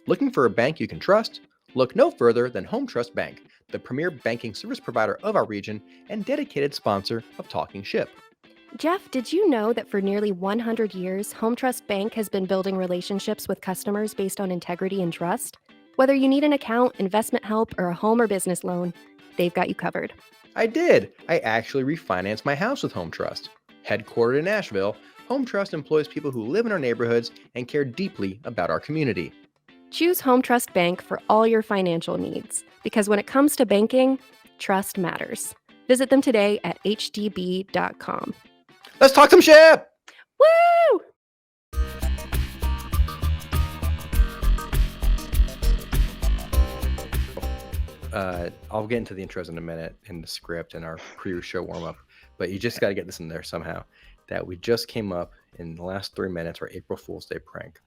Looking for a bank you can trust? Look no further than Home Trust Bank, the premier banking service provider of our region and dedicated sponsor of Talking Ship. Jeff, did you know that for nearly 100 years, Home Trust Bank has been building relationships with customers based on integrity and trust? Whether you need an account, investment help, or a home or business loan, they've got you covered. I did. I actually refinanced my house with Home Trust. Headquartered in Asheville, Home Trust employs people who live in our neighborhoods and care deeply about our community. Choose Home Trust Bank for all your financial needs, because when it comes to banking, trust matters. Visit them today at hdb.com. Let's talk some ship! Woo! I'll get into the intros in a minute in the script and our pre-show warm-up, but you just got to get this in there somehow, that we just came up in the last 3 minutes our April Fool's Day prank.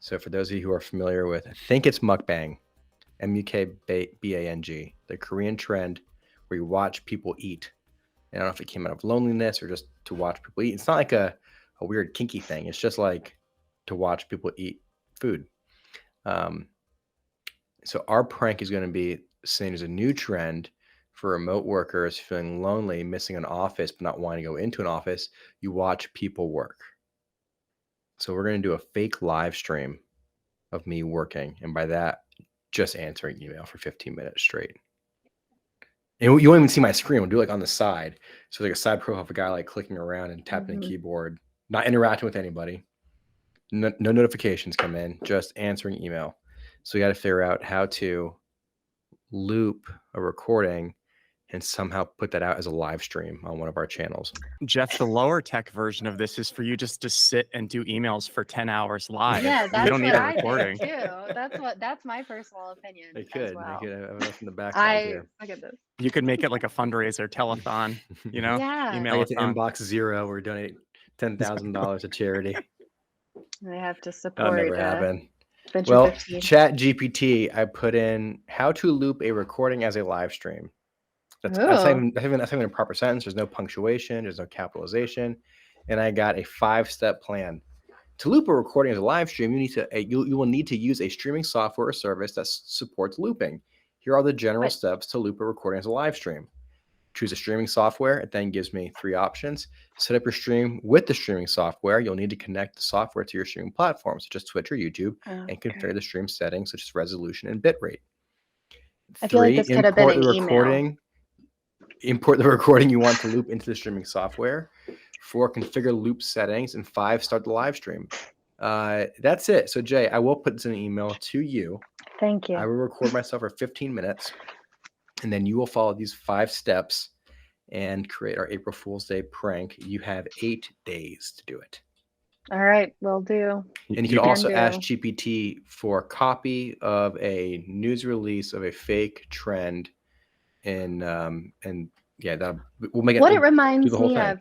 So for those of you who are familiar with, I think it's mukbang, M-U-K-B-A-N-G, the Korean trend where you watch people eat. And I don't know if it came out of loneliness or just to watch people eat. It's not like a weird kinky thing. It's just like to watch people eat food. So our prank is going to be seen as a new trend for remote workers feeling lonely, missing an office, but not wanting to go into an office. You watch people work. So we're going to do a fake live stream of me working. And by that, just answering email for 15 minutes straight. And you won't even see my screen. We'll do like on the side. So like a side profile of a guy like clicking around and tapping the keyboard, not interacting with anybody. No notifications come in, just answering email. So we got to figure out how to loop a recording and somehow put that out as a live stream on one of our channels. Jeff, the lower tech version of this is for you just to sit and do emails for 10 hours live. Yeah, that's you don't need what a I recording. think too. That's my personal opinion. They could. As well. They could have enough in the background here. Look at this. You could make it like a fundraiser telethon, you know? Yeah. Email I get to a inbox 0. We're donating $10,000 to charity. They have to That'll support. never happen. Venture Well, 15. Chat GPT, I put in how to loop a recording as a live stream. That's not even a proper sentence. There's no punctuation. There's no capitalization. And I got a 5-step plan. To loop a recording as a live stream, you will need to use a streaming software or service that supports looping. Here are the general steps to loop a recording as a live stream. Choose a streaming software. It then gives me 3 options. Set up your stream with the streaming software. You'll need to connect the software to your streaming platform, such as Twitch or YouTube, and configure the stream settings, such as resolution and bitrate. I feel like this could have been an email. Import the recording you want to loop into the streaming software. 4, configure loop settings. And 5, start the live stream. That's it. So, Jay, I will put this in an email to you. Thank you. I will record myself for 15 minutes. And then you will follow these 5 steps and create our April Fool's Day prank. You have 8 days to do it. All right, will do. And you can also ask GPT for a copy of a news release of a fake trend. And yeah, that we'll make it. What it reminds me of,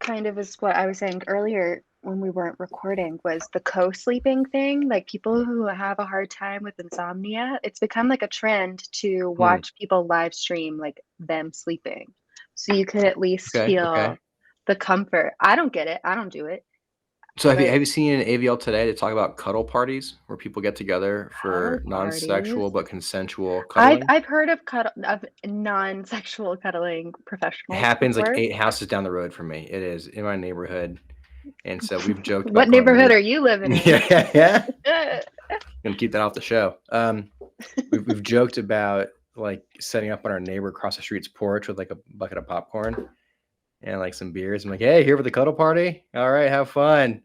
kind of, is what I was saying earlier when we weren't recording, was the co-sleeping thing. Like people who have a hard time with insomnia, it's become like a trend to watch people live stream like them sleeping, so you could at least feel the comfort. I don't get it. I don't do it. So have you seen in AVL today they talk about cuddle parties where people get together for non-sexual but consensual cuddling? I've heard of non-sexual cuddling professionals. It happens like 8 houses down the road from me. It is in my neighborhood, and so we've joked. What neighborhood are you living in? Yeah. Gonna keep that off the show. We've joked about like setting up on our neighbor across the street's porch with like a bucket of popcorn and like some beers. I'm like, hey, here for the cuddle party? All right, have fun.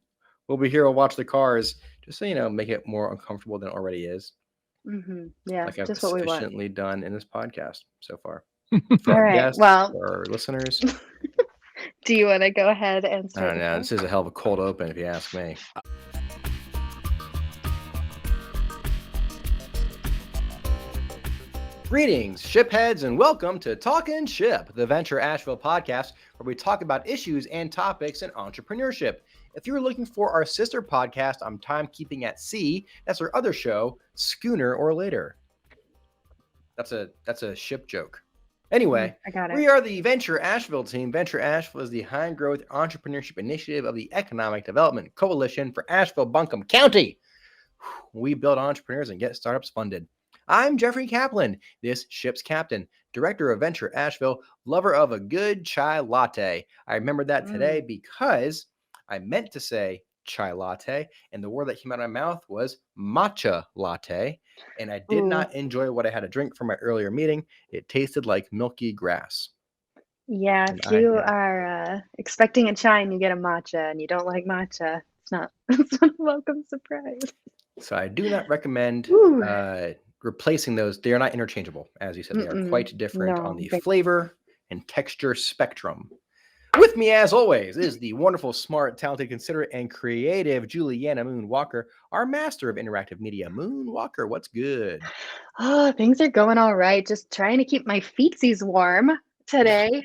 We'll be here. We'll watch the cars. Just so make it more uncomfortable than it already is. Yeah, like I've just what we want. sufficiently done in this podcast so far. For our guests, for our listeners. Do you want to go ahead and start? I don't know. This is a hell of a cold open, if you ask me. Greetings, shipheads, and welcome to Talkin' Ship, the Venture Asheville podcast, where we talk about issues and topics in entrepreneurship. If you're looking for our sister podcast on Timekeeping at Sea, that's our other show, Schooner or Later. That's a ship joke. Anyway, I got it. We are the Venture Asheville team. Venture Asheville is the high-growth entrepreneurship initiative of the Economic Development Coalition for Asheville-Buncombe County. We build entrepreneurs and get startups funded. I'm Jeffrey Kaplan, this ship's captain, director of Venture Asheville, lover of a good chai latte. I remembered that today because I meant to say chai latte, and the word that came out of my mouth was matcha latte. And I did Ooh. not enjoy what I had to drink from my earlier meeting. It tasted like milky grass. Yeah, And if you are expecting a chai and you get a matcha and you don't like matcha, it's not a welcome surprise. So I do not recommend Ooh. replacing those. They are not interchangeable, as you said. They are quite different on the No. flavor and texture spectrum. With me, as always, is the wonderful, smart, talented, considerate, and creative Juliana Moon Walker, our master of interactive media. Moon Walker, what's good? Oh, things are going all right. Just trying to keep my feetsies warm today.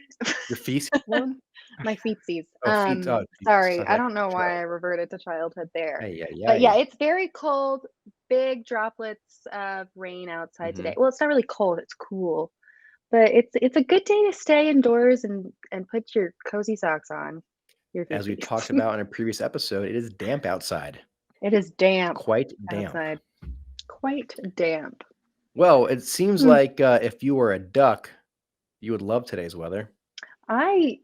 Your feet warm? My feetsies. Oh, feet. Oh, Sorry, sounds I like don't know a why show. I reverted to childhood there. Yeah. But yeah, it's very cold, big droplets of rain outside today. Well, it's not really cold, it's cool. But it's a good day to stay indoors and put your cozy socks on. Your As we feetsies. talked about in a previous episode, it is damp outside. It is damp Quite damp. outside. Quite damp. Well, it seems like if you were a duck, you would love today's weather. I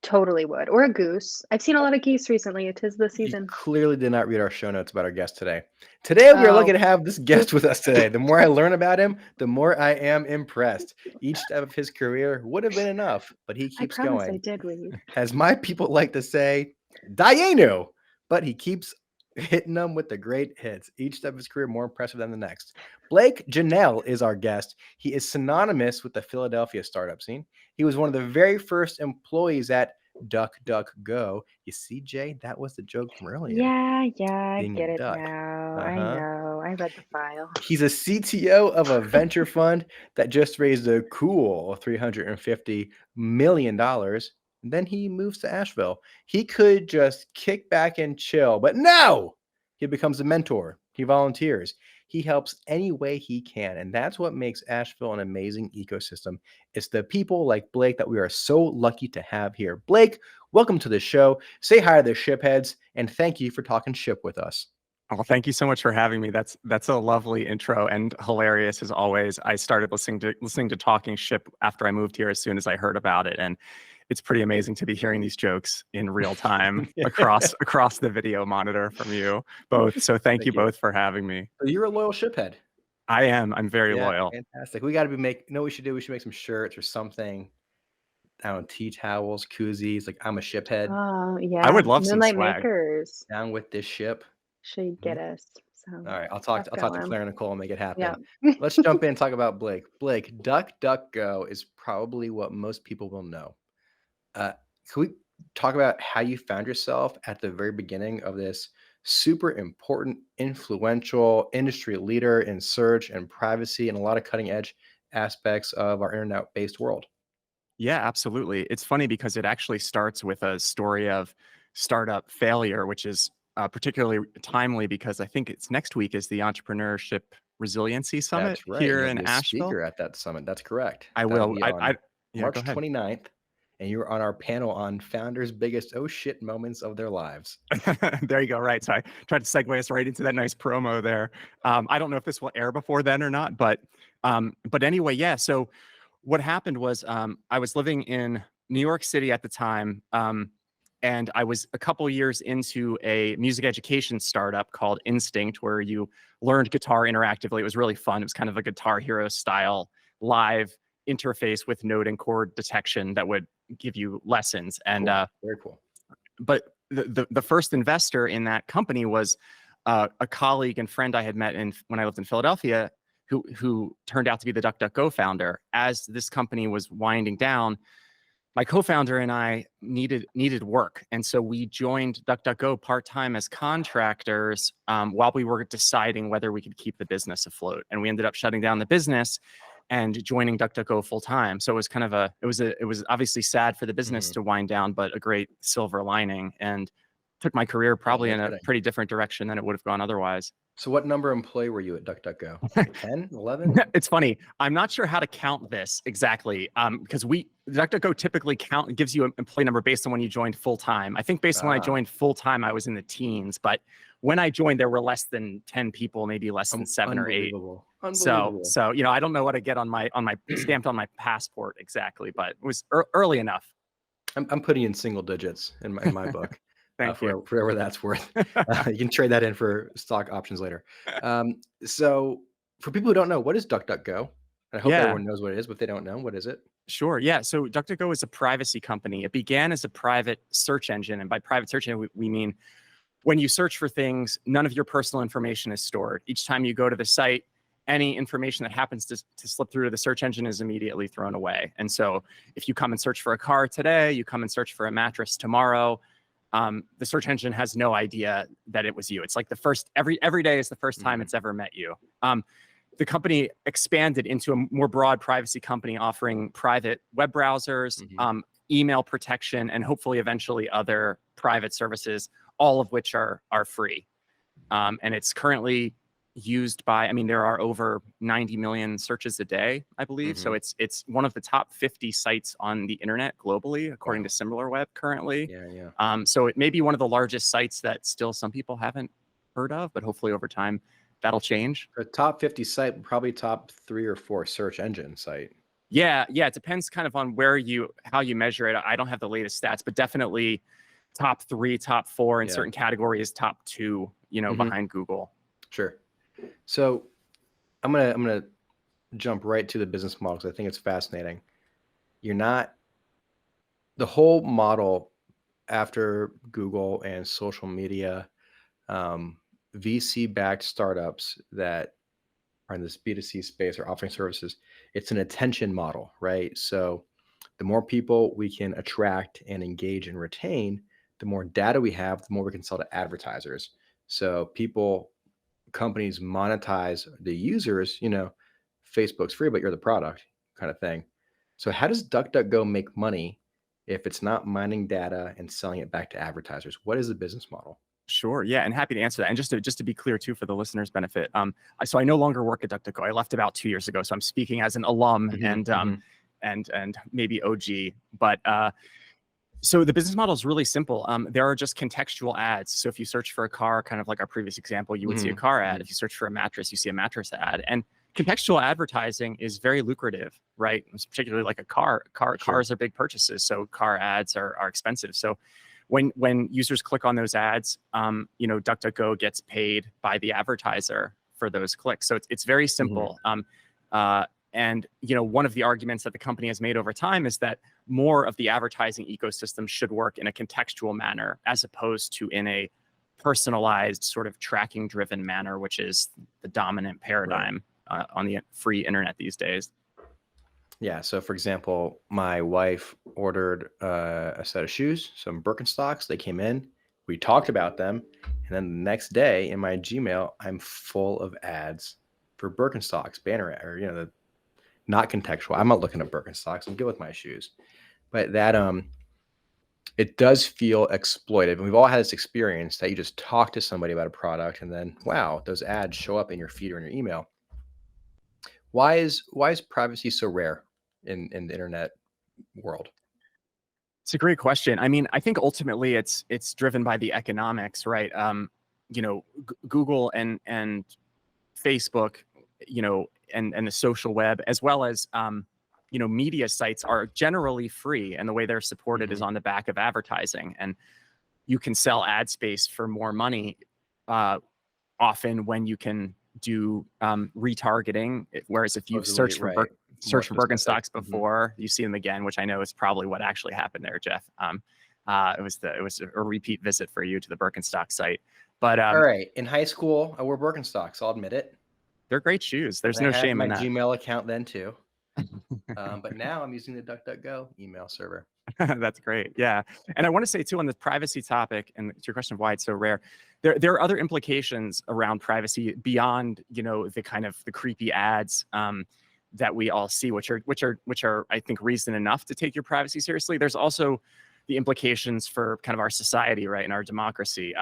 totally would. Or a goose. I've seen a lot of geese recently. It is the You season. clearly did not read our show notes about our guest today. Today, we are lucky to have this guest with us today. The more I learn about him, the more I am impressed. Each step of his career would have been enough, but he keeps I promise I going. did read. As my people like to say, Diano, but he keeps hitting them with the great hits. Each step of his career more impressive than the next. Blake Jennelle is our guest. He is synonymous with the Philadelphia startup scene. He was one of the very first employees at DuckDuckGo. You see, Jay, that was the joke from earlier. Yeah, I Being a get it duck. now. I know. I read the file. He's a CTO of a venture fund that just raised a cool $350 million. And then he moves to Asheville. He could just kick back and chill, but no! He becomes a mentor. He volunteers. He helps any way he can. And that's what makes Asheville an amazing ecosystem. It's the people like Blake that we are so lucky to have here. Blake, welcome to the show. Say hi to the shipheads, and thank you for talking ship with us. Oh, thank you so much for having me. That's a lovely intro and hilarious as always. I started listening to Talking Ship after I moved here as soon as I heard about it, and it's pretty amazing to be hearing these jokes in real time across the video monitor from you both. So thank you both for having me. So you're a loyal shiphead. I am. I'm very loyal. Fantastic. We got to you know what we should do? We should make some shirts or something. I don't know, tea towels, koozies. Like, I'm a shiphead. Oh, yeah. I would love some Moonlight swag. Makers Down with this ship. should get us. So All right, I'll talk to Claire and Nicole and make it happen. Yeah. Let's jump in and talk about Blake. Blake, DuckDuckGo is probably what most people will know. Can we talk about how you found yourself at the very beginning of this super important, influential industry leader in search and privacy and a lot of cutting edge aspects of our internet-based world? Yeah, absolutely. It's funny because it actually starts with a story of startup failure, which is particularly timely because I think it's next week is the Entrepreneurship Resiliency Summit. That's right. Here You'll in be a Asheville. Speaker at that summit. That's correct. I That'll will. be on March go ahead. 29th, and you were on our panel on founders' biggest oh shit moments of their lives. There you go. Right. So I tried to segue us right into that nice promo there. I don't know if this will air before then or not, but anyway, yeah. So what happened was I was living in New York City at the time, and I was a couple years into a music education startup called Instinct, where you learned guitar interactively. It was really fun. It was kind of a Guitar Hero style live interface with note and chord detection that would give you lessons. And cool. Very cool. But the first investor in that company was a colleague and friend I had met when I lived in Philadelphia, who turned out to be the DuckDuckGo founder. As this company was winding down, my co-founder and I needed work. And so we joined DuckDuckGo part-time as contractors while we were deciding whether we could keep the business afloat. And we ended up shutting down the business and joining DuckDuckGo full-time. So it was kind of it was obviously sad for the business to wind down, but a great silver lining, and took my career probably in a pretty different direction than it would have gone otherwise. So what number employee were you at DuckDuckGo? 10, 11? It's funny. I'm not sure how to count this exactly because we DuckDuckGo typically gives you an employee number based on when you joined full time. I think based on when I joined full time, I was in the teens, but when I joined, there were less than 10 people, maybe less than 7 or 8. Unbelievable. So I don't know what to get on my stamped on my passport exactly, but it was early enough. I'm putting in single digits in my book. Thank you. For whatever that's worth. You can trade that in for stock options later. So for people who don't know, what is DuckDuckGo? I hope everyone knows what it is, but if they don't know, what is it? Sure. Yeah. So DuckDuckGo is a privacy company. It began as a private search engine. And by private search engine, we mean when you search for things, none of your personal information is stored. Each time you go to the site, any information that happens to slip through to the search engine is immediately thrown away. And so if you come and search for a car today, you come and search for a mattress tomorrow, the search engine has no idea that it was you. It's like the first, every day is the first time it's ever met you. The company expanded into a more broad privacy company offering private web browsers, email protection, and hopefully eventually other private services, all of which are free. And it's currently used by, I mean, there are over 90 million searches a day, I believe. So it's one of the top 50 sites on the internet globally, according to SimilarWeb currently. So it may be one of the largest sites that still some people haven't heard of, but hopefully over time that'll change. A top 50 site, probably top 3 or 4 search engine site. Yeah. It depends kind of on how you measure it. I don't have the latest stats, but definitely top 3, top 4 in certain categories, top 2, behind Google. Sure. So I'm gonna jump right to the business model because I think it's fascinating. The whole model after Google and social media, VC-backed startups that are in this B2C space are offering services. It's an attention model, right? So the more people we can attract and engage and retain, the more data we have, the more we can sell to advertisers. So companies monetize the users, Facebook's free, but you're the product kind of thing. So how does DuckDuckGo make money if it's not mining data and selling it back to advertisers? What is the business model? Sure. Yeah. And happy to answer that. And just to be clear too, for the listeners' benefit, so I no longer work at DuckDuckGo. I left about 2 years ago. So I'm speaking as an alum and maybe OG, but, so the business model is really simple. There are just contextual ads. So if you search for a car, kind of like our previous example, you would see a car ad. If you search for a mattress, you see a mattress ad. And contextual advertising is very lucrative, right? It's particularly like a car. Cars are big purchases, so car ads are expensive. So when users click on those ads, DuckDuckGo gets paid by the advertiser for those clicks. So it's very simple. And one of the arguments that the company has made over time is that more of the advertising ecosystem should work in a contextual manner as opposed to in a personalized sort of tracking-driven manner, which is the dominant paradigm on the free internet these days. Yeah. So, for example, my wife ordered a set of shoes, some Birkenstocks. They came in. We talked about them, and then the next day in my Gmail, I'm full of ads for Birkenstocks, banner ad, or the not contextual. I'm not looking at Birkenstocks. I'm good with my shoes. But that it does feel exploitive. And we've all had this experience that you just talk to somebody about a product and then, wow, those ads show up in your feed or in your email. Why is privacy so rare in the internet world? It's a great question. I mean, I think ultimately it's driven by the economics, right? Google and Facebook, and the social web, as well as media sites are generally free, and the way they're supported is on the back of advertising, and you can sell ad space for more money often when you can do retargeting. Whereas if you search for Birkenstocks before, you see them again, which I know is probably what actually happened there, Jeff. It was a repeat visit for you to the Birkenstock site. But all right, in high school, I wore Birkenstocks. I'll admit it. They're great shoes. There's no shame in that. I had my Gmail account then too. But now I'm using the DuckDuckGo email server. That's great. Yeah. And I want to say too, on the privacy topic, and to your question of why it's so rare, there are other implications around privacy beyond, the kind of the creepy ads that we all see, which are, I think, reason enough to take your privacy seriously. There's also the implications for kind of our society, right, and our democracy.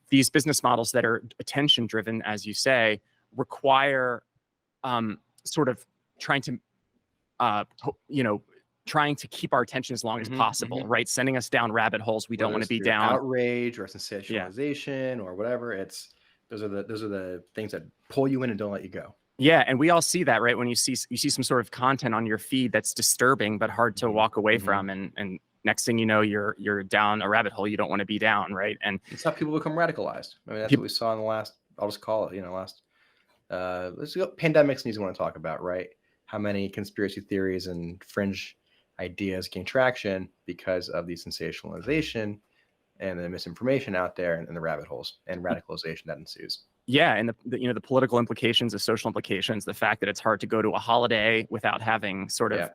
These business models that are attention driven, as you say, require sort of trying to trying to keep our attention as long as possible, right? Sending us down rabbit holes we don't want to be down. Outrage or sensationalization or whatever. Those are the things that pull you in and don't let you go. Yeah, and we all see that, right? When you see some sort of content on your feed that's disturbing but hard to walk away from, and next thing you know, you're down a rabbit hole you don't want to be down, right? And it's how people become radicalized. I mean, that's what we saw in the last. I'll just call it, let's go. Pandemics needs to want to talk about, right? How many conspiracy theories and fringe ideas gain traction because of the sensationalization and the misinformation out there, and the rabbit holes and radicalization that ensues. Yeah, and the political implications, the social implications, the fact that it's hard to go to a holiday without having sort of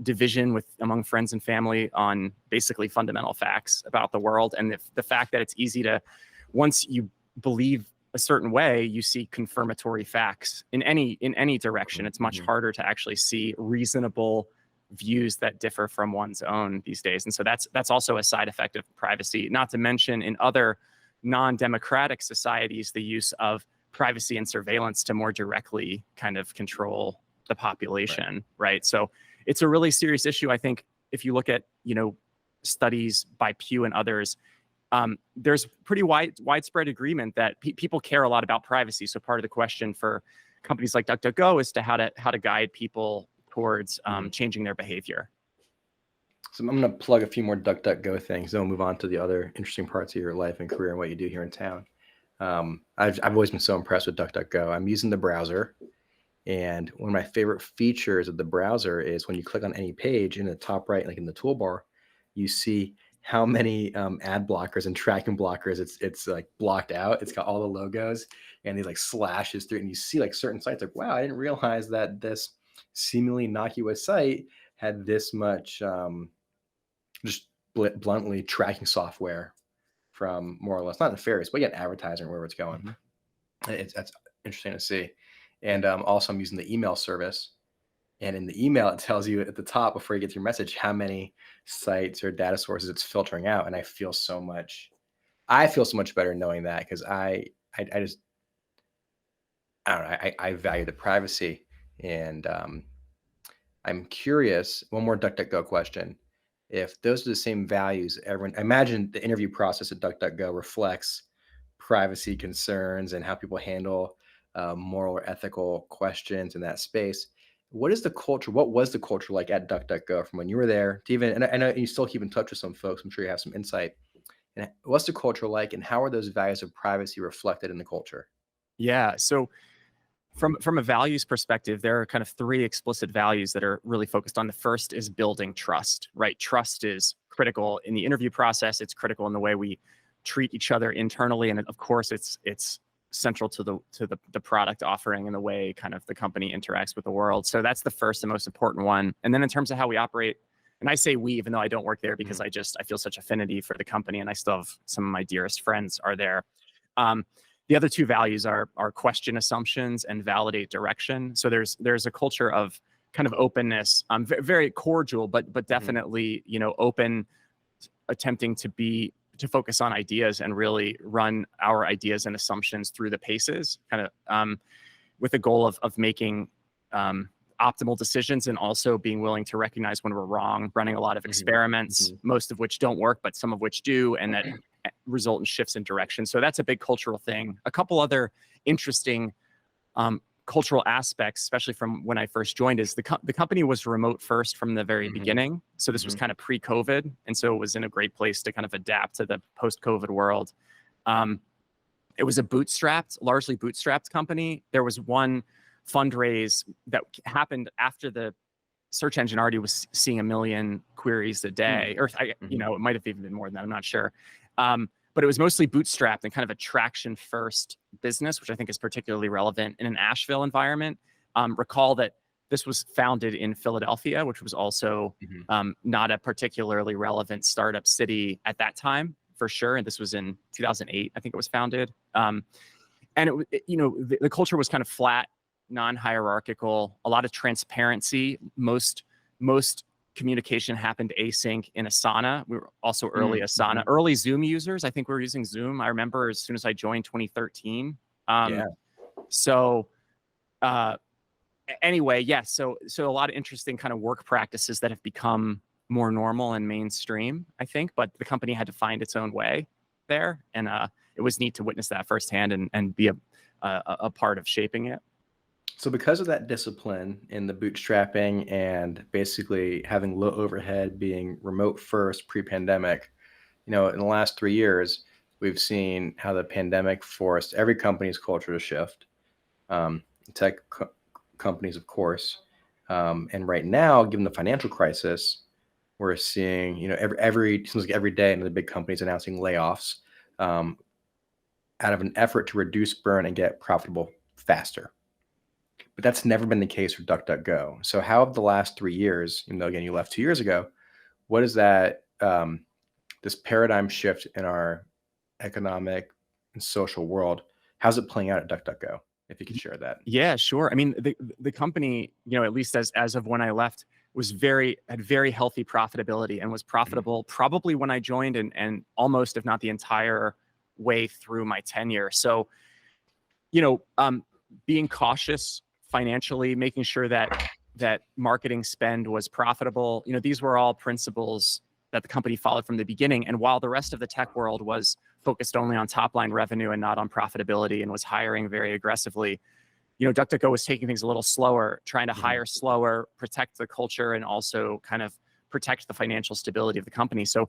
division among friends and family on basically fundamental facts about the world, and the fact that it's easy to, once you believe a certain way, you see confirmatory facts in any direction. It's much harder to actually see reasonable views that differ from one's own these days, and so that's also a side effect of privacy. Not to mention in other non-democratic societies, the use of privacy and surveillance to more directly kind of control the population, right? So it's a really serious issue. I think if you look at, studies by Pew and others, there's pretty widespread agreement that people care a lot about privacy. So part of the question for companies like DuckDuckGo is to how to guide people towards changing their behavior. So I'm going to plug a few more DuckDuckGo things, then we'll move on to the other interesting parts of your life and career and what you do here in town. I've always been so impressed with DuckDuckGo. I'm using the browser, and one of my favorite features of the browser is when you click on any page in the top right, like in the toolbar, you see how many ad blockers and tracking blockers it's like blocked out. It's got all the logos and these like slashes through it, and you see like certain sites like, wow, I didn't realize that this seemingly innocuous site had this much just bluntly tracking software from more or less, not nefarious, but yet advertising wherever it's going. That's interesting to see. And also I'm using the email service, and in the email, it tells you at the top before you get your message how many sites or data sources it's filtering out. And I feel so much better knowing that, because I don't know, I value the privacy. And I'm curious, one more DuckDuckGo question. If those are the same values, I imagine the interview process at DuckDuckGo reflects privacy concerns and how people handle moral or ethical questions in that space. What is the culture? What was the culture like at DuckDuckGo from when you were there to even, and I know you still keep in touch with some folks, I'm sure you have some insight. And what's the culture like, and how are those values of privacy reflected in the culture? Yeah, so from a values perspective, there are kind of three explicit values that are really focused on. The first is building trust, right? Trust is critical in the interview process. It's critical in the way we treat each other internally, and of course, it's central to the product offering and the way kind of the company interacts with the world. So that's the first and most important one. And then in terms of how we operate, and I say we, even though I don't work there, because I feel such affinity for the company, and I still have some of my dearest friends are there. The other two values are question assumptions and validate direction. So there's a culture of kind of openness, very cordial, but definitely open, attempting to focus on ideas and really run our ideas and assumptions through the paces, kind of with the goal of making optimal decisions, and also being willing to recognize when we're wrong, running a lot of experiments, most of which don't work, but some of which do, and that result in shifts in direction. So that's a big cultural thing. A couple other interesting cultural aspects, especially from when I first joined, is the company was remote first from the very beginning. So this was kind of pre-COVID. And so it was in a great place to kind of adapt to the post-COVID world. It was largely bootstrapped company. There was one fundraise that happened after the search engine already was seeing 1 million queries a day, or it might have even been more than that, I'm not sure. But it was mostly bootstrapped and kind of a traction first business, which I think is particularly relevant in an Asheville environment. Recall that this was founded in Philadelphia, which was also not a particularly relevant startup city at that time, for sure. And this was in 2008, I think it was founded. And the culture was kind of flat, non-hierarchical, a lot of transparency. Most communication happened async in Asana. We were also early Asana, early Zoom users. I think we were using Zoom. I remember as soon as I joined 2013. So Anyway, yes. So a lot of interesting kind of work practices that have become more normal and mainstream, I think. But the company had to find its own way there, and it was neat to witness that firsthand and be a part of shaping it. So because of that discipline in the bootstrapping and basically having low overhead, being remote first pre-pandemic, in the last 3 years, we've seen how the pandemic forced every company's culture to shift. Um, tech companies, of course. And right now, given the financial crisis, we're seeing, it seems like every day, the big companies announcing layoffs um, out of an effort to reduce burn and get profitable faster. But that's never been the case for DuckDuckGo. So how have the last 3 years, even though again you left 2 years ago, what is that this paradigm shift in our economic and social world? How's it playing out at DuckDuckGo? If you could share that. Yeah, sure. I mean, the company, at least as of when I left, had very healthy profitability and was profitable probably when I joined and almost, if not the entire way through my tenure. So, being cautious financially, making sure that marketing spend was profitable, these were all principles that the company followed from the beginning. And while the rest of the tech world was focused only on top line revenue and not on profitability and was hiring very aggressively, DuckDuckGo was taking things a little slower, trying to hire slower, protect the culture, and also kind of protect the financial stability of the company. So,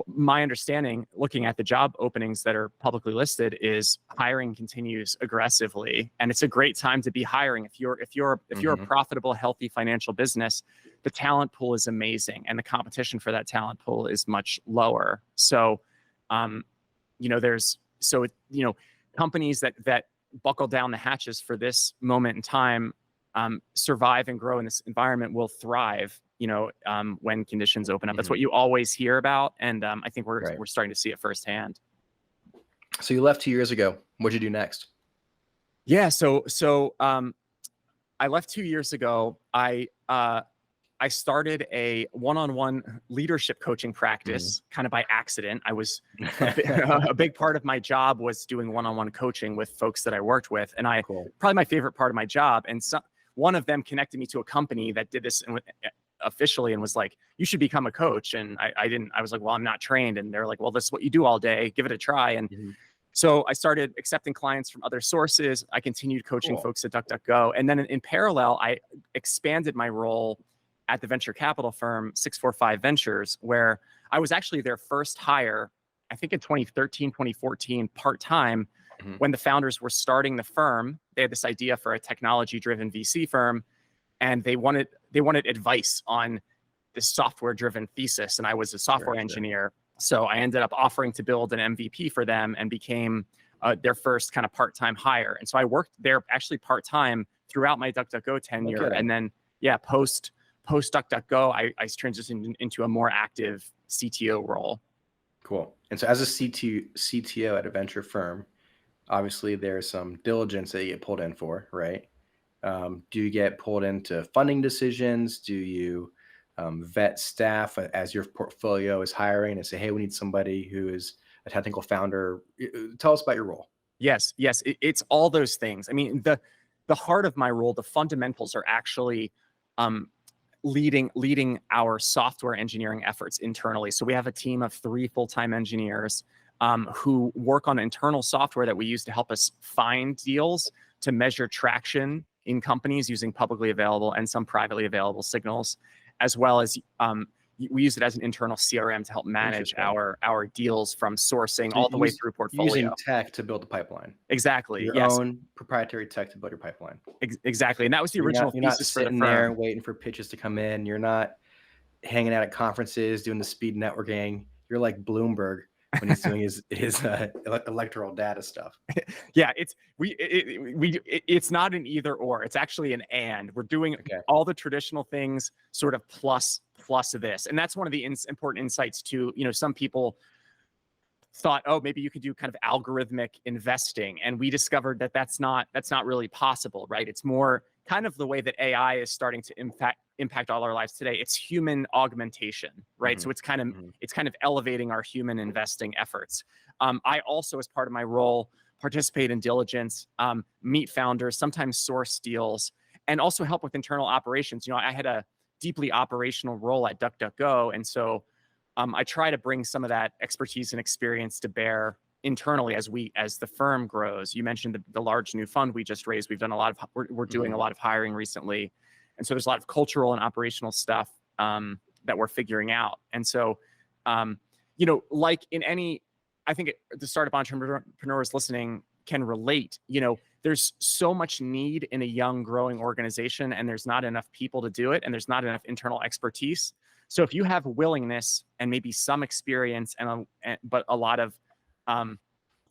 my understanding, looking at the job openings that are publicly listed, is hiring continues aggressively, and it's a great time to be hiring. If you're a profitable, healthy financial business, the talent pool is amazing, and the competition for that talent pool is much lower. So, companies that buckle down the hatches for this moment in time, survive and grow in this environment will thrive, when conditions open up. That's what you always hear about. And I think we're starting to see it firsthand. So you left 2 years ago. What'd you do next? Yeah. So I left 2 years ago. I started a one-on-one leadership coaching practice kind of by accident. I was a big part of my job was doing one-on-one coaching with folks that I worked with. And probably my favorite part of my job. And one of them connected me to a company that did this officially and was like, you should become a coach. And I was like, well, I'm not trained. And they're like, well, this is what you do all day. Give it a try. And so I started accepting clients from other sources. I continued coaching folks at DuckDuckGo. And then in parallel, I expanded my role at the venture capital firm 645 Ventures, where I was actually their first hire, I think in 2013, 2014, part-time, when the founders were starting the firm. They had this idea for a technology-driven VC firm, and they wanted advice on this software-driven thesis. And I was a software engineer. So I ended up offering to build an MVP for them and became their first kind of part-time hire. And so I worked there actually part-time throughout my DuckDuckGo tenure. And then, post DuckDuckGo, I transitioned into a more active CTO role. Cool. And so as a CTO at a venture firm, obviously there's some diligence that you get pulled in for, right? Do you get pulled into funding decisions? Do you vet staff as your portfolio is hiring and say, hey, we need somebody who is a technical founder? Tell us about your role. Yes, it's all those things. I mean, the heart of my role, the fundamentals are actually leading our software engineering efforts internally. So we have a team of 3 full-time engineers who work on internal software that we use to help us find deals, to measure traction in companies using publicly available and some privately available signals, as well as we use it as an internal CRM to help manage our deals from sourcing all the way through portfolio. Using tech to build the pipeline. Exactly. Your own proprietary tech to build your pipeline. Exactly. And that was the original thesis for the firm. You're not sitting there waiting for pitches to come in. You're not hanging out at conferences doing the speed networking. You're like Bloomberg when he's doing his electoral data stuff. Yeah, it's not an either or. It's actually an and. We're doing all the traditional things sort of plus this. And that's one of the important insights too. Some people thought, oh, maybe you could do kind of algorithmic investing. And we discovered that that's not really possible, right? It's more kind of the way that AI is starting to impact all our lives today. It's human augmentation, right? So it's kind of elevating our human investing efforts. I also, as part of my role, participate in diligence, meet founders, sometimes source deals. and also help with internal operations. I had a deeply operational role at DuckDuckGo. And so I try to bring some of that expertise and experience to bear internally as the firm grows. You mentioned the large new fund we just raised. We've done we're doing a lot of hiring recently. And so there's a lot of cultural and operational stuff that we're figuring out. And so, like in any, I think the startup entrepreneurs listening can relate, there's so much need in a young growing organization, and there's not enough people to do it. And there's not enough internal expertise. So if you have willingness and maybe some experience but a lot of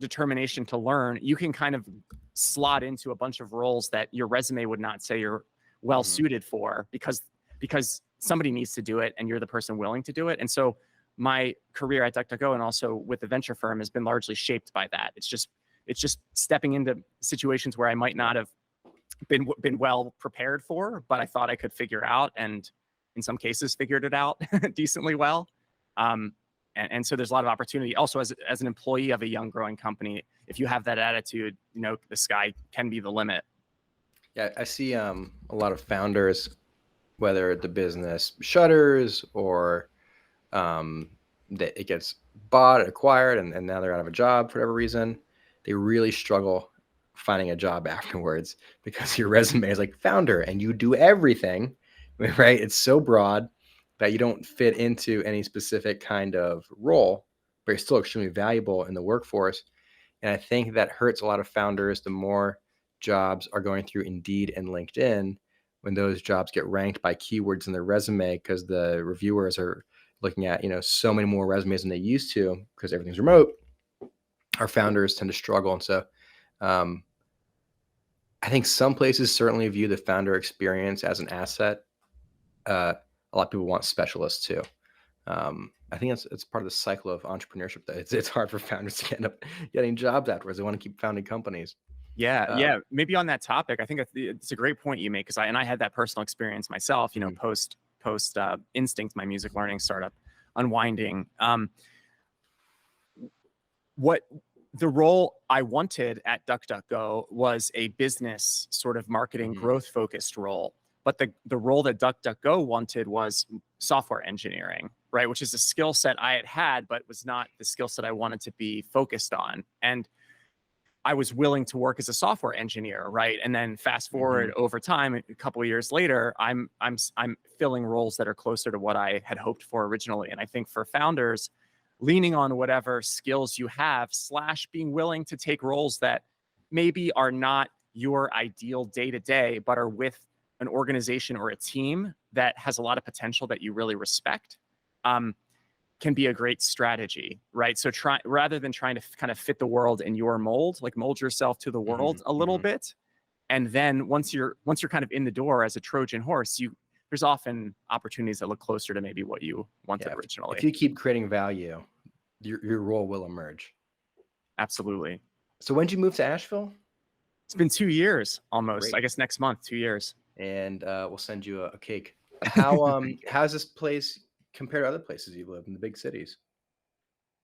determination to learn, you can kind of slot into a bunch of roles that your resume would not say you're well suited for, because somebody needs to do it and you're the person willing to do it. And so my career at DuckDuckGo and also with the venture firm has been largely shaped by that. It's just stepping into situations where I might not have been well prepared for, but I thought I could figure out, and in some cases figured it out decently well. And so there's a lot of opportunity. Also, as an employee of a young growing company, if you have that attitude, the sky can be the limit. Yeah, I see a lot of founders, whether the business shutters or that it gets bought, acquired, and now they're out of a job for whatever reason. They really struggle finding a job afterwards because your resume is like founder and you do everything, right? It's so broad that you don't fit into any specific kind of role, but you're still extremely valuable in the workforce. And I think that hurts a lot of founders. The more jobs are going through Indeed and LinkedIn, when those jobs get ranked by keywords in their resume, because the reviewers are looking at, so many more resumes than they used to because everything's remote, our founders tend to struggle. And so I think some places certainly view the founder experience as an asset. A lot of people want specialists too. I think it's part of the cycle of entrepreneurship that it's hard for founders to end up getting jobs afterwards. They want to keep founding companies. Yeah. Maybe on that topic, I think it's a great point you make, because I had that personal experience myself, post Instinct, my music learning startup, unwinding. What the role I wanted at DuckDuckGo was a business sort of marketing growth focused role. But the role that DuckDuckGo wanted was software engineering, right? Which is a skill set I had, but was not the skill set I wanted to be focused on. And I was willing to work as a software engineer, right? And then fast forward over time, a couple of years later, I'm filling roles that are closer to what I had hoped for originally. And I think for founders, leaning on whatever skills you have, / being willing to take roles that maybe are not your ideal day to day, but are with an organization or a team that has a lot of potential that you really respect, can be a great strategy, right? So rather than trying to kind of fit the world in your mold, like mold yourself to the world a little bit. And then once you're kind of in the door as a Trojan horse, there's often opportunities that look closer to maybe what you wanted originally. If you keep creating value, your role will emerge. Absolutely. So when did you move to Asheville? It's been 2 years almost. Great. I guess next month, 2 years. And we'll send you a cake. How's this place compared to other places you've lived in the big cities?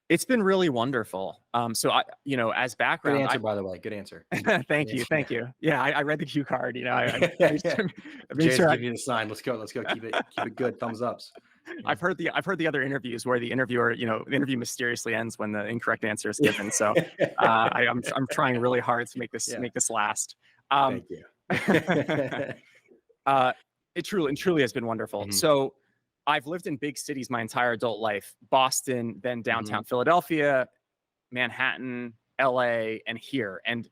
It's been really wonderful. So as background, good answer, by the way. Good answer. Thank you. Yeah, I read the cue card. I Jay's giving you the sign. Let's go. Keep it good. Thumbs ups. I've heard the other interviews where the interviewer, the interview mysteriously ends when the incorrect answer is given. So I'm trying really hard to make this last. Thank you. It truly has been wonderful. So I've lived in big cities my entire adult life: Boston, then downtown Philadelphia, Manhattan, LA, and here. And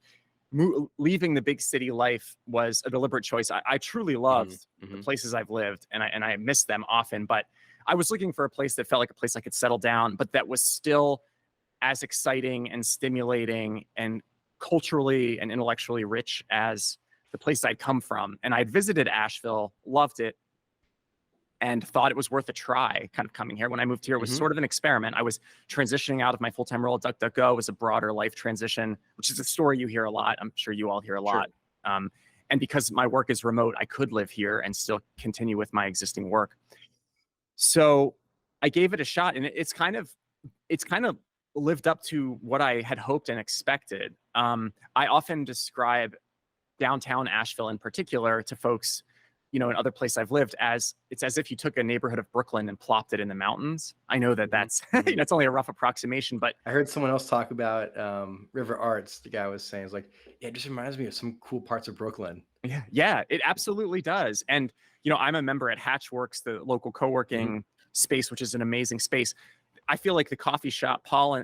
leaving the big city life was a deliberate choice. I truly loved the places I've lived, and I miss them often. But I was looking for a place that felt like a place I could settle down, but that was still as exciting and stimulating and culturally and intellectually rich as the place I'd come from. And I'd visited Asheville, loved it, and thought it was worth a try kind of coming here. When I moved here, it was sort of an experiment. I was transitioning out of my full-time role at DuckDuckGo. It was a broader life transition, which is a story you hear a lot. I'm sure you all hear a lot. And because my work is remote, I could live here and still continue with my existing work. So I gave it a shot, and it's kind of lived up to what I had hoped and expected. I often describe downtown Asheville in particular to folks, in other places I've lived, it's as if you took a neighborhood of Brooklyn and plopped it in the mountains. I know that that's it's only a rough approximation, but I heard someone else talk about River Arts. The guy was saying, it's like, yeah, it just reminds me of some cool parts of Brooklyn. yeah, it absolutely does. And I'm a member at Hatchworks, the local co-working space, which is an amazing space. I feel like the coffee shop, Paul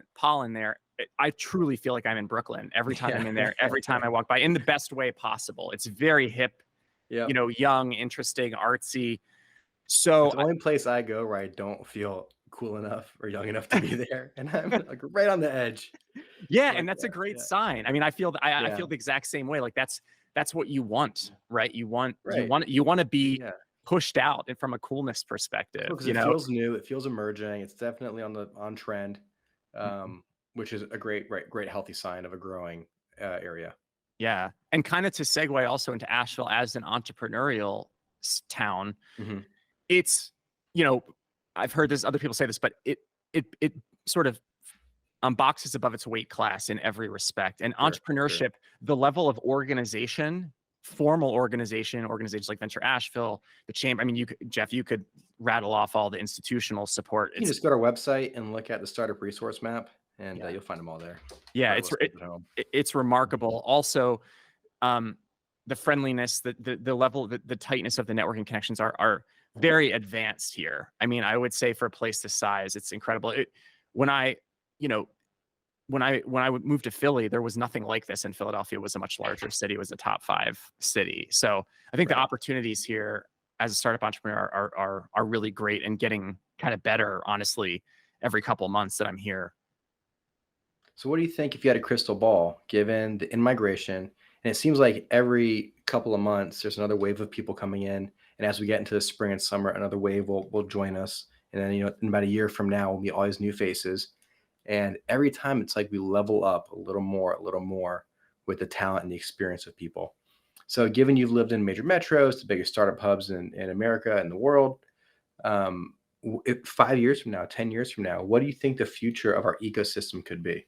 in there, I truly feel like I'm in Brooklyn every time I'm in there, every time I walk by, in the best way possible. It's very hip, young, interesting, artsy. So it's the only place I go where I don't feel cool enough or young enough to be there, and I'm like right on the edge. Yeah, and that's a great sign. I mean, I feel I feel the exact same way. Like that's what you want, right? You want to be pushed out and from a coolness perspective. It feels new, it feels emerging. It's definitely on trend, which is a great healthy sign of a growing area. Yeah, and kind of to segue also into Asheville as an entrepreneurial town, it's I've heard this, other people say this, but it sort of boxes above its weight class in every respect. And entrepreneurship, the level of organization, formal organizations like Venture Asheville, the Chamber. I mean, Jeff, you could rattle off all the institutional support. You can just go to our website and look at the startup resource map, and you'll find them all there. Yeah, it's remarkable. Also, the friendliness, the level, the tightness of the networking connections are very advanced here. I mean, I would say for a place this size, it's incredible. When I would move to Philly, there was nothing like this, and Philadelphia was a much larger city. It was a top 5 city. So I think the opportunities here as a startup entrepreneur are really great and getting kind of better, honestly, every couple of months that I'm here. So what do you think if you had a crystal ball, given the in-migration, and it seems like every couple of months there's another wave of people coming in, and as we get into the spring and summer, another wave will join us, and then in about a year from now we'll be all these new faces, and every time it's like we level up a little more with the talent and the experience of people. So given you've lived in major metros, the biggest startup hubs in America and the world, 5 years from now, 10 years from now, what do you think the future of our ecosystem could be?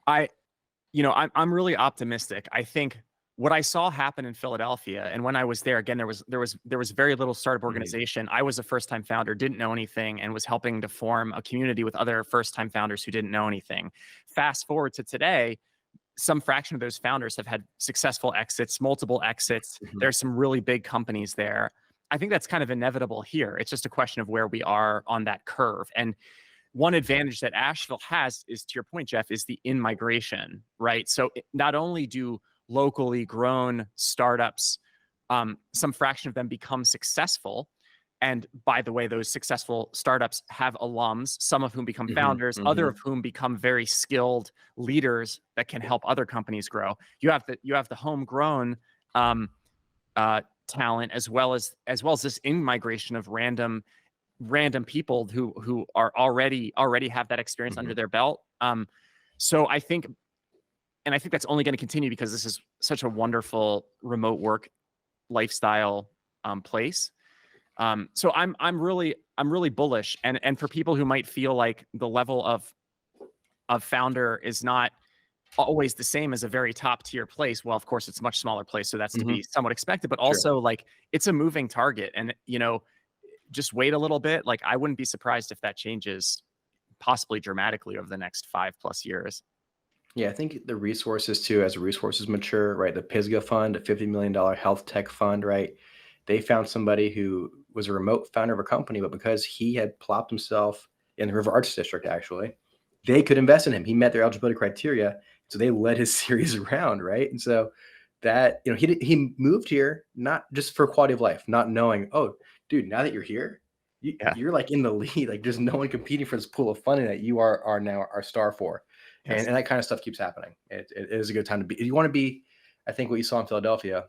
I'm really optimistic. I think what I saw happen in Philadelphia, and when I was there, again, there was very little startup organization. I was a first-time founder, didn't know anything, and was helping to form a community with other first-time founders who didn't know anything. Fast forward to today, some fraction of those founders have had successful exits, multiple exits. There's some really big companies there. I think that's kind of inevitable here. It's just a question of where we are on that curve. And one advantage that Asheville has is, to your point, Jeff, is the in-migration, right? So not only do locally grown startups, some fraction of them become successful. And by the way, those successful startups have alums, some of whom become founders, other of whom become very skilled leaders that can help other companies grow. You have the homegrown talent, as well as this in-migration of random people who are already have that experience under their belt. So I think that's only going to continue because this is such a wonderful remote work lifestyle place. So I'm really bullish, and for people who might feel like the level of founder is not always the same as a very top tier place. Well, of course, it's a much smaller place, so that's to be somewhat expected. But also, like, it's a moving target, and just wait a little bit. Like, I wouldn't be surprised if that changes possibly dramatically over the next 5+ years. Yeah, I think the resources too, as the resources mature, right? The Pisgah fund, a $50 million health tech fund, right? They found somebody who was a remote founder of a company, but because he had plopped himself in the River Arts District, actually, they could invest in him. He met their eligibility criteria, so they led his series around, right? And so that, he moved here not just for quality of life, not knowing, oh, dude, now that you're here, you're like in the lead. Like, there's no one competing for this pool of funding that you are now our star for. Yes. And that kind of stuff keeps happening. It is a good time to be. You want to be, I think what you saw in Philadelphia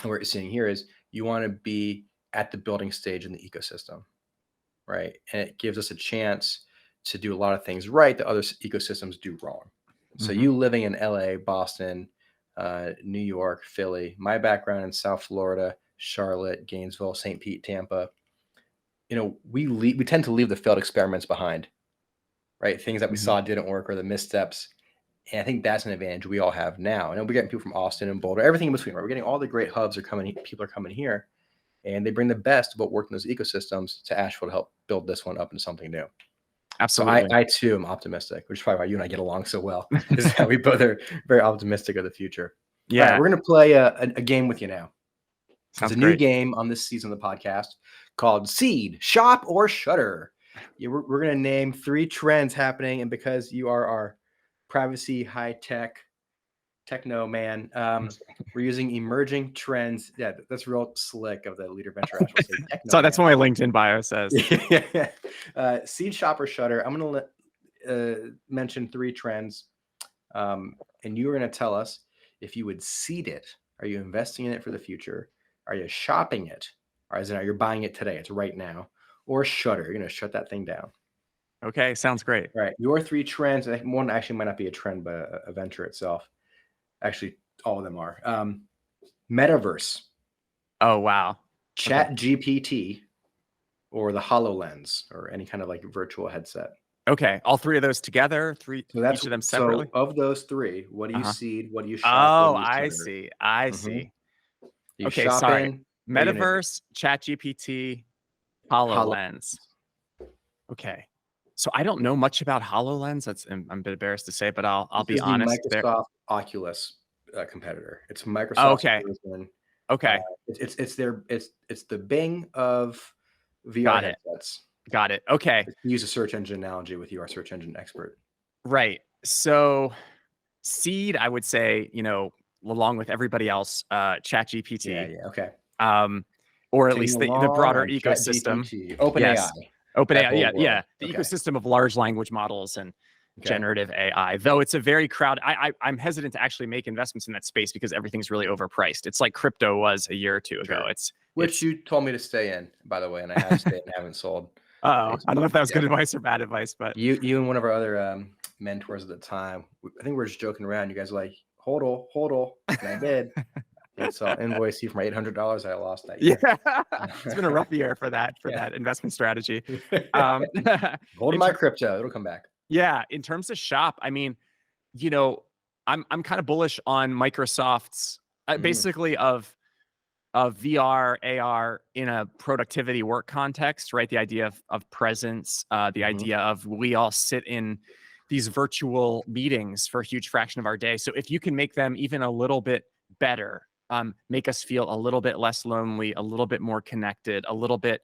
and what you're seeing here is you want to be at the building stage in the ecosystem, right? And it gives us a chance to do a lot of things right that other ecosystems do wrong. So you living in LA, Boston, New York, Philly, my background in South Florida, Charlotte, Gainesville, St. Pete, Tampa, we tend to leave the failed experiments behind, right? Things that we saw didn't work or the missteps. And I think that's an advantage we all have now. And we're getting people from Austin and Boulder, everything in between, right? We're getting all the great hubs are coming, people are coming here, and they bring the best about working those ecosystems to Asheville to help build this one up into something new. Absolutely. So I too am optimistic, which is probably why you and I get along so well, is that we both are very optimistic of the future. Yeah. All right, we're going to play a game with you now. Sounds it's a new great. game on this season of the podcast called Seed, Shop, or Shutter. Yeah, we're going to name 3 trends happening, and because you are our privacy, high-tech, techno man, we're using emerging trends. Yeah, that's real slick of the Leader Venture Asheville. So that's what my LinkedIn bio says. Seed, Shop, or Shutter. I'm going to mention 3 trends, and you're going to tell us if you would seed it. Are you investing in it for the future? Are you shopping it? Or is it you're buying it today? It's right now. Or Shutter. You're going to shut that thing down. Okay, sounds great. All right. Your 3 trends. I think one actually might not be a trend, but a venture itself. Actually, all of them are. Metaverse. Oh, wow. Chat GPT, or the HoloLens, or any kind of like virtual headset. Okay, all 3 of those together, each of them separately. So of those 3, what do you seed? What do you shop? Oh, I see. You okay, shopping, sorry. Metaverse, ChatGPT, HoloLens. Okay, so I don't know much about HoloLens. I'm a bit embarrassed to say, but I'll be honest. Microsoft Oculus competitor. It's Microsoft. Oh, okay. Version. Okay. It's the Bing of VR headsets. Got it. Okay. Use a search engine analogy with you, our search engine expert. Right. So seed, I would say, along with everybody else, ChatGPT. Yeah. Okay. Or at least the broader ecosystem. OpenAI. Yes. OpenAI. Yeah. The ecosystem of large language models and generative AI, though it's a very crowded. I'm hesitant to actually make investments in that space because everything's really overpriced. It's like crypto was a year or 2 ago. Which you told me to stay in, by the way, and I have stayed and haven't sold. I don't know if that was good advice or bad advice, but you and one of our other mentors at the time, I think we were just joking around. You guys were like, hold on, and I did. And so I'll invoice you for my $800 I lost that year. Yeah, it's been a rough year for that investment strategy. Hold my crypto, it'll come back. Yeah, in terms of shop, I mean, I'm kind of bullish on Microsoft's basically of VR, AR in a productivity work context, right? The idea of presence, the idea of we all sit in these virtual meetings for a huge fraction of our day. So if you can make them even a little bit better, make us feel a little bit less lonely, a little bit more connected, a little bit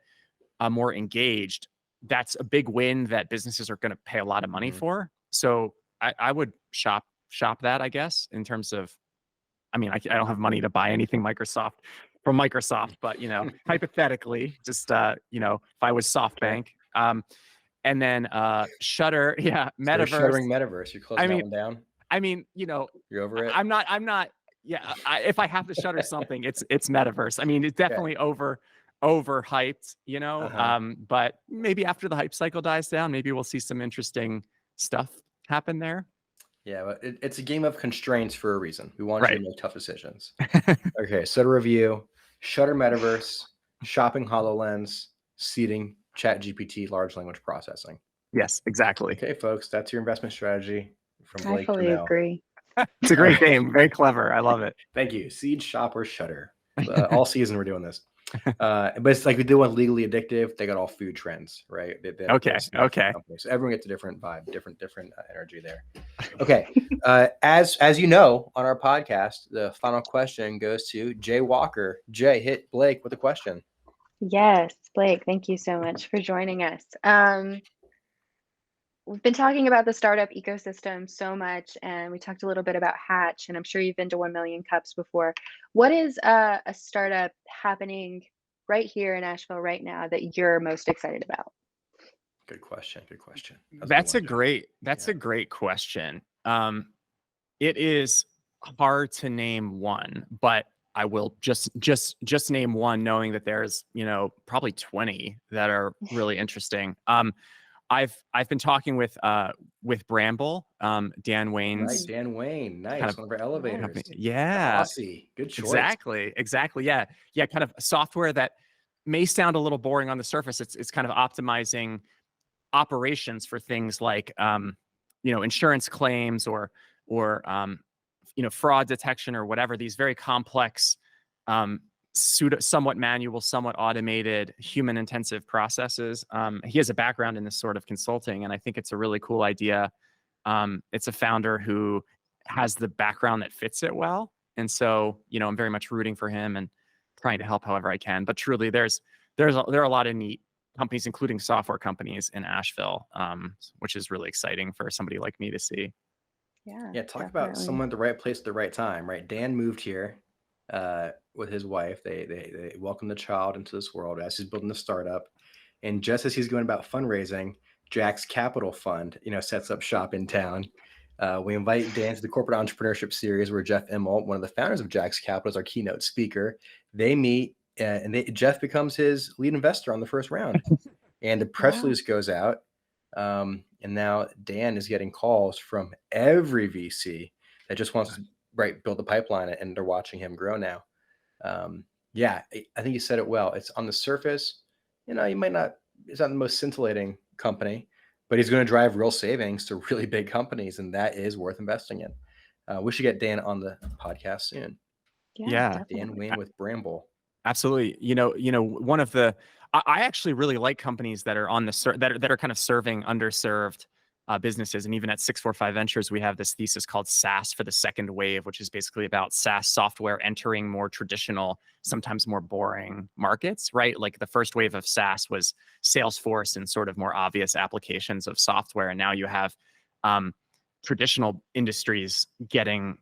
more engaged, that's a big win that businesses are going to pay a lot of money for. So I would shop that, I guess, in terms of, I mean, I don't have money to buy anything from Microsoft, but, hypothetically, just, if I was SoftBank, and then Shutter, Metaverse. So shuttering Metaverse, you're closing that one down? I mean, you're over it? I'm not, if I have to shutter something, it's Metaverse. I mean, it's definitely overhyped, but maybe after the hype cycle dies down, maybe we'll see some interesting stuff happen there. Yeah, but it's a game of constraints for a reason. We want you to make tough decisions. Okay, so to review, Shutter Metaverse, shopping HoloLens, seeding ChatGPT, large language processing. Yes, exactly. Okay, folks, that's your investment strategy from Blake Jennelle. I fully agree. It's a great game. Very clever. I love it. Thank you. Seed, shop, or shutter. All season we're doing this. But it's like we do one Legally Addictive. They got all food trends, right? Okay. So everyone gets a different vibe, different energy there. Okay. As you know, on our podcast, the final question goes to Jay Walker. Jay, hit Blake with a question. Yes, Blake, thank you so much for joining us. We've been talking about the startup ecosystem so much, and we talked a little bit about Hatch, and I'm sure you've been to 1 Million Cups before. What is a startup happening right here in Asheville right now that you're most excited about? Good question. That's a great question. It is hard to name one, but I will just name one, knowing that there's probably 20 that are really interesting. I've been talking with Bramble, Dan Wayne's. Right, Dan Wayne, nice. Kind of, one of our elevators. Company. Yeah, Aussie. Good choice. Exactly. Yeah. Kind of software that may sound a little boring on the surface. It's kind of optimizing operations for things like insurance claims or or fraud detection or whatever, these very complex, somewhat manual, somewhat automated, human-intensive processes. He has a background in this sort of consulting, and I think it's a really cool idea. It's a founder who has the background that fits it well, and so I'm very much rooting for him and trying to help however I can. But truly, there are a lot of neat companies, including software companies in Asheville, which is really exciting for somebody like me to see. Yeah, talk about someone at the right place at the right time, right? Dan moved here with his wife. They welcomed the child into this world as he's building a startup. And just as he's going about fundraising, Jack's Capital Fund, sets up shop in town. We invite Dan to the Corporate Entrepreneurship Series, where Jeff Immelt, one of the founders of Jack's Capital, is our keynote speaker. They meet, and Jeff becomes his lead investor on the first round. And the press release goes out. And now Dan is getting calls from every VC that just wants to build the pipeline, and they're watching him grow now. I think you said it well. It's on the surface, it's not the most scintillating company, but he's going to drive real savings to really big companies, and that is worth investing in. We should get Dan on the podcast soon. Yeah, Dan Wayne with Bramble. Absolutely. One of the, I actually really like companies that are on the that are kind of serving underserved businesses. And even at 645 Ventures, we have this thesis called SaaS for the Second Wave, which is basically about SaaS software entering more traditional, sometimes more boring markets, right? Like the first wave of SaaS was Salesforce and sort of more obvious applications of software. And now you have traditional industries getting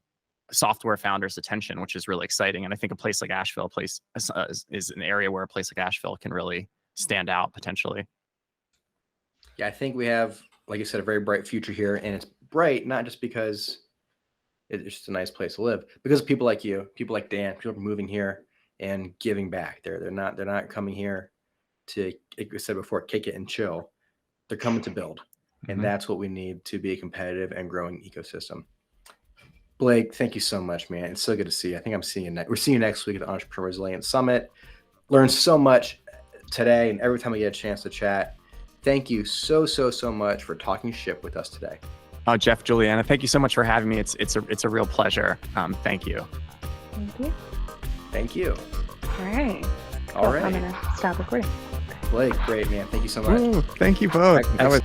software founders' attention, which is really exciting. And I think a place like Asheville is an area where a place like Asheville can really stand out potentially. Yeah, I think we have, like you said, a very bright future here. And it's bright not just because it's just a nice place to live, because of people like you, people like Dan, people are moving here and giving back. They're not coming here to, like we said before, kick it and chill. They're coming to build. And that's what we need to be a competitive and growing ecosystem. Blake, thank you so much, man. It's so good to see you. I think we're seeing you next week at the Entrepreneur Resilience Summit. Learned so much today, and every time we get a chance to chat. Thank you so much for talking ship with us today. Oh, Jeff, Juliana, thank you so much for having me. It's a real pleasure. Thank you. Thank you. Thank you. All right. All right. I'm gonna stop recording. Blake, great, man. Thank you so much. Ooh, thank you both. That was